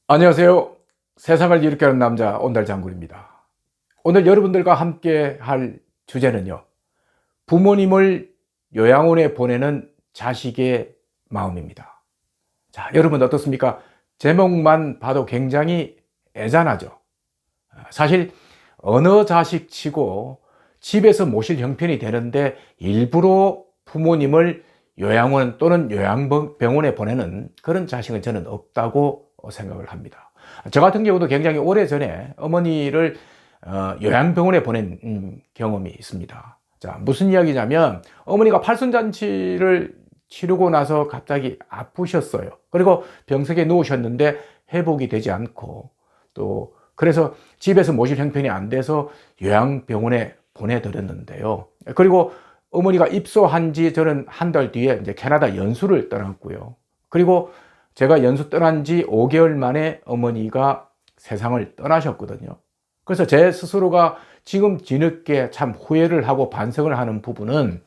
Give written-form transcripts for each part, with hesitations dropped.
안녕하세요. 세상을 이롭게 하는 남자 온달장군입니다. 오늘 여러분들과 함께 할 주제는요, 부모님을 요양원에 보내는 자식의 마음입니다. 자, 여러분 어떻습니까? 제목만 봐도 굉장히 애잔하죠. 사실 어느 자식치고 집에서 모실 형편이 되는데 일부러 부모님을 요양원 또는 요양병원에 보내는 그런 자식은 저는 없다고 생각을 합니다. 저 같은 경우도 굉장히 오래전에 어머니를 요양병원에 보낸 경험이 있습니다. 자, 무슨 이야기냐면 어머니가 팔순잔치를 치르고 나서 갑자기 아프셨어요. 그리고 병석에 누우셨는데 회복이 되지 않고, 또 그래서 집에서 모실 형편이 안 돼서 요양병원에 보내드렸는데요. 그리고 어머니가 입소한 지 저는 한 달 뒤에 이제 캐나다 연수를 떠났고요. 그리고 제가 연수 떠난 지 5개월 만에 어머니가 세상을 떠나셨거든요. 그래서 제 스스로가 지금 뒤늦게 참 후회를 하고 반성을 하는 부분은,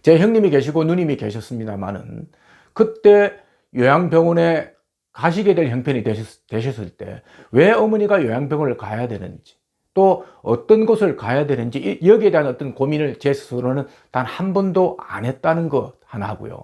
제 형님이 계시고 누님이 계셨습니다만은 그때 요양병원에 가시게 될 형편이 되셨을 때 왜 어머니가 요양병원을 가야 되는지, 또 어떤 곳을 가야 되는지, 여기에 대한 어떤 고민을 제 스스로는 단 한 번도 안 했다는 것 하나 하고요.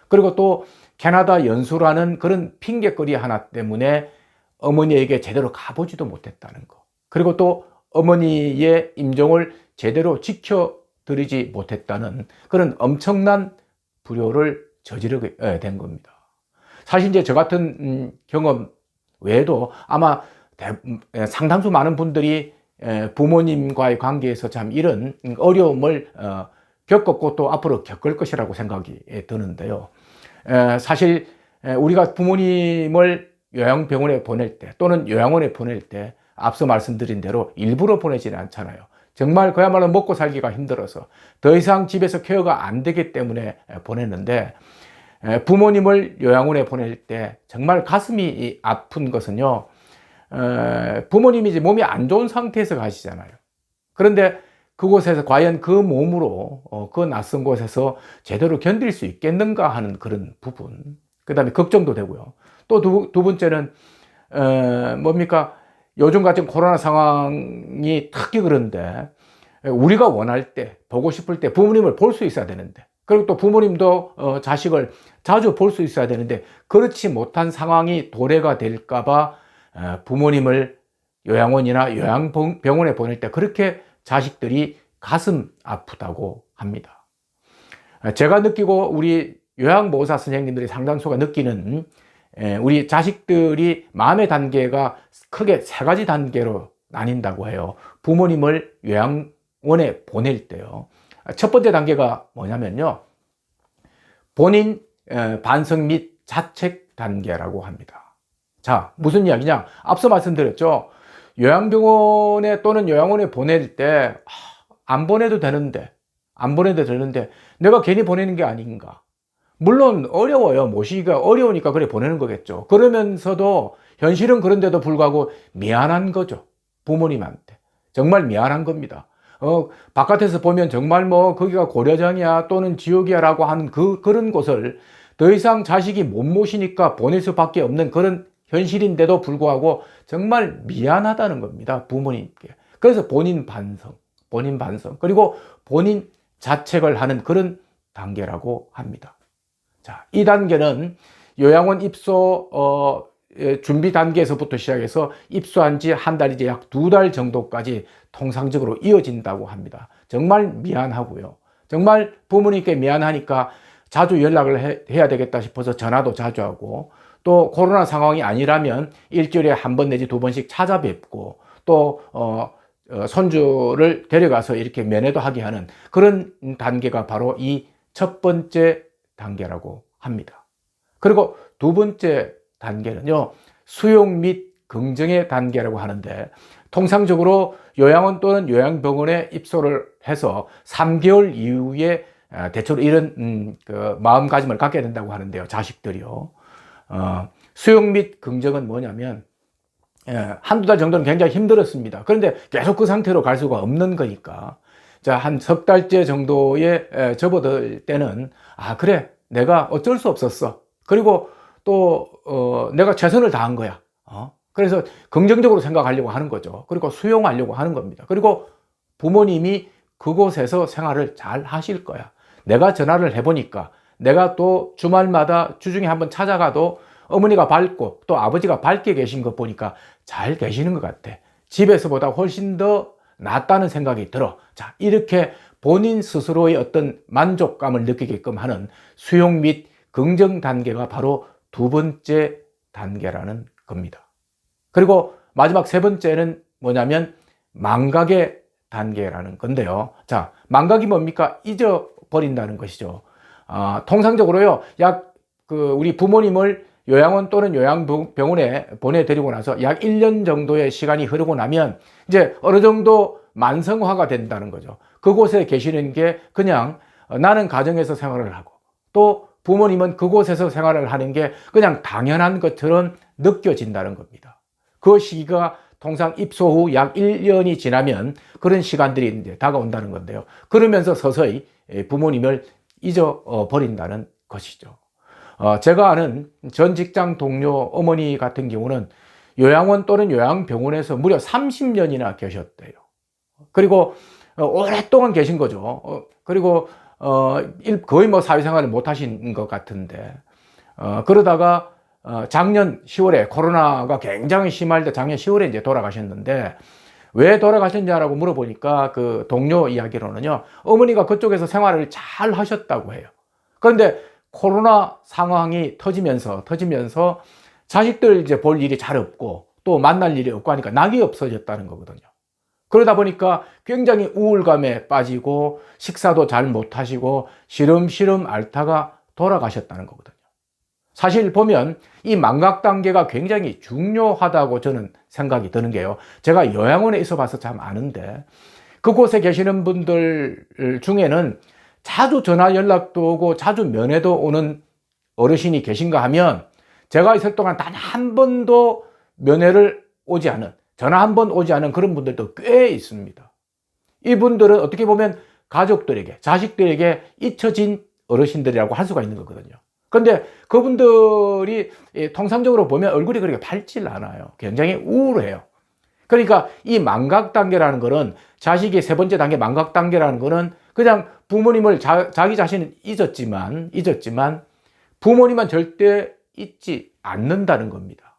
그리고 또 캐나다 연수라는 그런 핑계거리 하나 때문에 어머니에게 제대로 가보지도 못했다는 것, 그리고 또 어머니의 임종을 제대로 지켜드리지 못했다는 그런 엄청난 불효를 저지르게 된 겁니다. 사실 이제 저 같은 경험 외에도 아마 상당수 많은 분들이 부모님과의 관계에서 참 이런 어려움을 겪었고 또 앞으로 겪을 것이라고 생각이 드는데요. 사실 우리가 부모님을 요양병원에 보낼 때 또는 요양원에 보낼 때 앞서 말씀드린 대로 일부러 보내지는 않잖아요. 정말 그야말로 먹고 살기가 힘들어서 더 이상 집에서 케어가 안 되기 때문에 보냈는데, 부모님을 요양원에 보낼 때 정말 가슴이 아픈 것은요, 부모님이 이제 몸이 안 좋은 상태에서 가시잖아요. 그런데 그곳에서 과연 그 몸으로 그 낯선 곳에서 제대로 견딜 수 있겠는가 하는 그런 부분, 그 다음에 걱정도 되고요. 또 두 번째는 뭡니까, 요즘 같은 코로나 상황이 특히 그런데 우리가 원할 때, 보고 싶을 때 부모님을 볼 수 있어야 되는데, 그리고 또 부모님도 자식을 자주 볼 수 있어야 되는데 그렇지 못한 상황이 도래가 될까 봐 부모님을 요양원이나 요양병원에 보낼 때 그렇게 자식들이 가슴 아프다고 합니다. 제가 느끼고 우리 요양보호사 선생님들이 상당수가 느끼는 우리 자식들이 마음의 단계가 크게 세 가지 단계로 나뉜다고 해요. 부모님을 요양원에 보낼 때요. 첫 번째 단계가 뭐냐면요, 본인 반성 및 자책 단계라고 합니다. 자, 무슨 이야기냐? 앞서 말씀드렸죠. 요양병원에 또는 요양원에 보낼 때 안 보내도 되는데 내가 괜히 보내는 게 아닌가. 물론 어려워요. 모시기가 어려우니까 그래 보내는 거겠죠. 그러면서도 현실은 그런데도 불구하고 미안한 거죠. 부모님한테 정말 미안한 겁니다. 바깥에서 보면 정말 뭐 거기가 고려장이야 또는 지옥이야 라고 하는 그런 곳을 더 이상 자식이 못 모시니까 보낼 수밖에 없는 그런 현실인데도 불구하고 정말 미안하다는 겁니다, 부모님께. 그래서 본인 반성, 그리고 본인 자책을 하는 그런 단계라고 합니다. 자, 이 단계는 요양원 입소 준비 단계에서부터 시작해서 입소한 지 한 달이지 약 2달 정도까지 통상적으로 이어진다고 합니다. 정말 미안하고요. 정말 부모님께 미안하니까 자주 연락을 해야 되겠다 싶어서 전화도 자주 하고, 또 코로나 상황이 아니라면 일주일에 한 번 내지 2번씩 찾아뵙고, 또 손주를 데려가서 이렇게 면회도 하게 하는 그런 단계가 바로 이 첫 번째 단계라고 합니다. 그리고 두 번째 단계는요, 수용 및 긍정의 단계라고 하는데, 통상적으로 요양원 또는 요양병원에 입소를 해서 3개월 이후에 대체로 이런 그 마음가짐을 갖게 된다고 하는데요, 자식들이요. 수용 및 긍정은 뭐냐면, 한두 달 정도는 굉장히 힘들었습니다. 그런데 계속 그 상태로 갈 수가 없는 거니까, 자, 한 석 달째 정도에 접어들 때는, 그래, 내가 어쩔 수 없었어. 그리고 또, 내가 최선을 다한 거야. 그래서 긍정적으로 생각하려고 하는 거죠. 그리고 수용하려고 하는 겁니다. 그리고 부모님이 그곳에서 생활을 잘 하실 거야. 내가 전화를 해보니까 내가 또 주말마다 주중에 한번 찾아가도 어머니가 밝고 또 아버지가 밝게 계신 거 보니까 잘 계시는 것 같아. 집에서보다 훨씬 더 낫다는 생각이 들어. 자, 이렇게 본인 스스로의 어떤 만족감을 느끼게끔 하는 수용 및 긍정 단계가 바로 두 번째 단계라는 겁니다. 그리고 마지막 세 번째는 뭐냐면 망각의 단계라는 건데요. 자, 망각이 뭡니까? 잊어버린다는 것이죠. 통상적으로요, 우리 부모님을 요양원 또는 요양병원에 보내드리고 나서 약 1년 정도의 시간이 흐르고 나면 이제 어느 정도 만성화가 된다는 거죠. 그곳에 계시는 게 그냥 나는 가정에서 생활을 하고 또 부모님은 그곳에서 생활을 하는 게 그냥 당연한 것처럼 느껴진다는 겁니다. 그 시기가 통상 입소 후 약 1년이 지나면 그런 시간들이 이제 다가온다는 건데요. 그러면서 서서히 부모님을 잊어버린다는 것이죠. 제가 아는 전 직장 동료 어머니 같은 경우는 요양원 또는 요양병원에서 무려 30년이나 계셨대요. 그리고 오랫동안 계신 거죠. 그리고 거의 뭐 사회생활을 못 하신 것 같은데 그러다가 작년 10월에 코로나가 굉장히 심할 때 작년 10월에 이제 돌아가셨는데 왜 돌아가셨냐라고 물어보니까 그 동료 이야기로는요, 어머니가 그쪽에서 생활을 잘 하셨다고 해요. 그런데 코로나 상황이 터지면서 자식들 이제 볼 일이 잘 없고 또 만날 일이 없고 하니까 낙이 없어졌다는 거거든요. 그러다 보니까 굉장히 우울감에 빠지고 식사도 잘 못하시고 시름시름 앓다가 돌아가셨다는 거거든요. 사실 보면 이 망각 단계가 굉장히 중요하다고 저는 생각이 드는 게요. 제가 요양원에 있어 봐서 참 아는데 그곳에 계시는 분들 중에는 자주 전화 연락도 오고 자주 면회도 오는 어르신이 계신가 하면 제가 있을 동안 단 한 번도 면회를 오지 않은, 전화 한 번 오지 않은 그런 분들도 꽤 있습니다. 이분들은 어떻게 보면 가족들에게, 자식들에게 잊혀진 어르신들이라고 할 수가 있는 거거든요. 그런데 그분들이 통상적으로 보면 얼굴이 그렇게 밝질 않아요. 굉장히 우울해요. 그러니까 이 망각 단계라는 거는, 자식이 세 번째 단계 망각 단계라는 거는 그냥 부모님을 자기 자신은 잊었지만 부모님은 절대 잊지 않는다는 겁니다.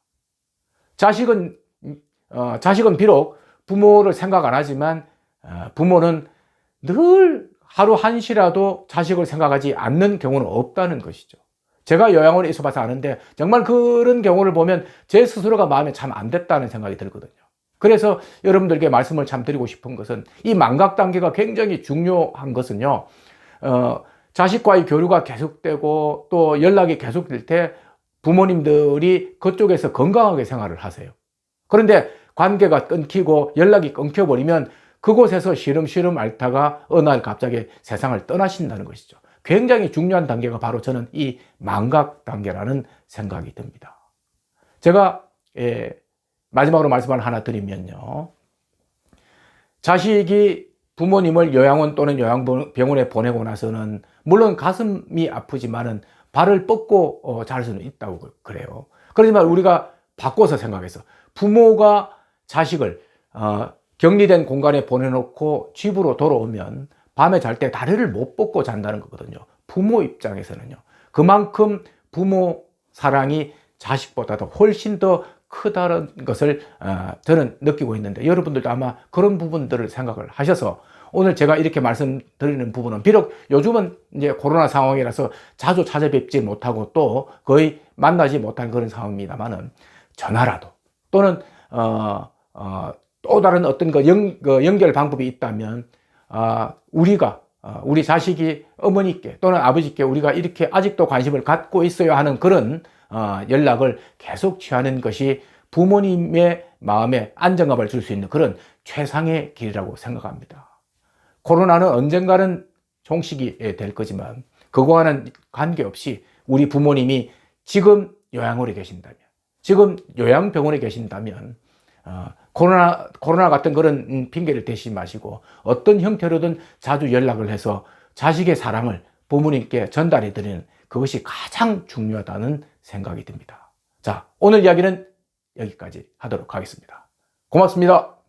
자식은 비록 부모를 생각 안 하지만 부모는 늘 하루 한시라도 자식을 생각하지 않는 경우는 없다는 것이죠. 제가 요양원에 있어 봐서 아는데 정말 그런 경우를 보면 제 스스로가 마음에 참 안 됐다는 생각이 들거든요. 그래서 여러분들께 말씀을 참 드리고 싶은 것은 이 망각 단계가 굉장히 중요한 것은요, 자식과의 교류가 계속되고 또 연락이 계속될 때 부모님들이 그쪽에서 건강하게 생활을 하세요. 그런데 관계가 끊기고 연락이 끊겨버리면 그곳에서 시름시름 앓다가 어느 날 갑자기 세상을 떠나신다는 것이죠. 굉장히 중요한 단계가 바로 저는 이 망각 단계라는 생각이 듭니다. 제가 마지막으로 말씀을 하나 드리면요, 자식이 부모님을 요양원 또는 요양병원에 보내고 나서는 물론 가슴이 아프지만은 발을 뻗고 잘 수는 있다고 그래요. 그렇지만 우리가 바꿔서 생각해서 부모가 자식을 격리된 공간에 보내놓고 집으로 돌아오면 밤에 잘 때 다리를 못 뻗고 잔다는 거거든요. 부모 입장에서는요. 그만큼 부모 사랑이 자식보다도 훨씬 더 크다는 것을 저는 느끼고 있는데, 여러분들도 아마 그런 부분들을 생각을 하셔서 오늘 제가 이렇게 말씀드리는 부분은, 비록 요즘은 이제 코로나 상황이라서 자주 찾아뵙지 못하고 또 거의 만나지 못한 그런 상황입니다만은, 전화라도 또는 또 다른 어떤 연결 방법이 있다면 우리 자식이 어머니께 또는 아버지께 우리가 이렇게 아직도 관심을 갖고 있어야 하는 그런 연락을 계속 취하는 것이 부모님의 마음에 안정감을 줄 수 있는 그런 최상의 길이라고 생각합니다. 코로나는 언젠가는 종식이 될 거지만 그거와는 관계없이 우리 부모님이 지금 요양원에 계신다면, 지금 요양병원에 계신다면 코로나 같은 그런 핑계를 대지 마시고 어떤 형태로든 자주 연락을 해서 자식의 사랑을 부모님께 전달해 드리는, 그것이 가장 중요하다는 생각이 듭니다. 자, 오늘 이야기는 여기까지 하도록 하겠습니다. 고맙습니다.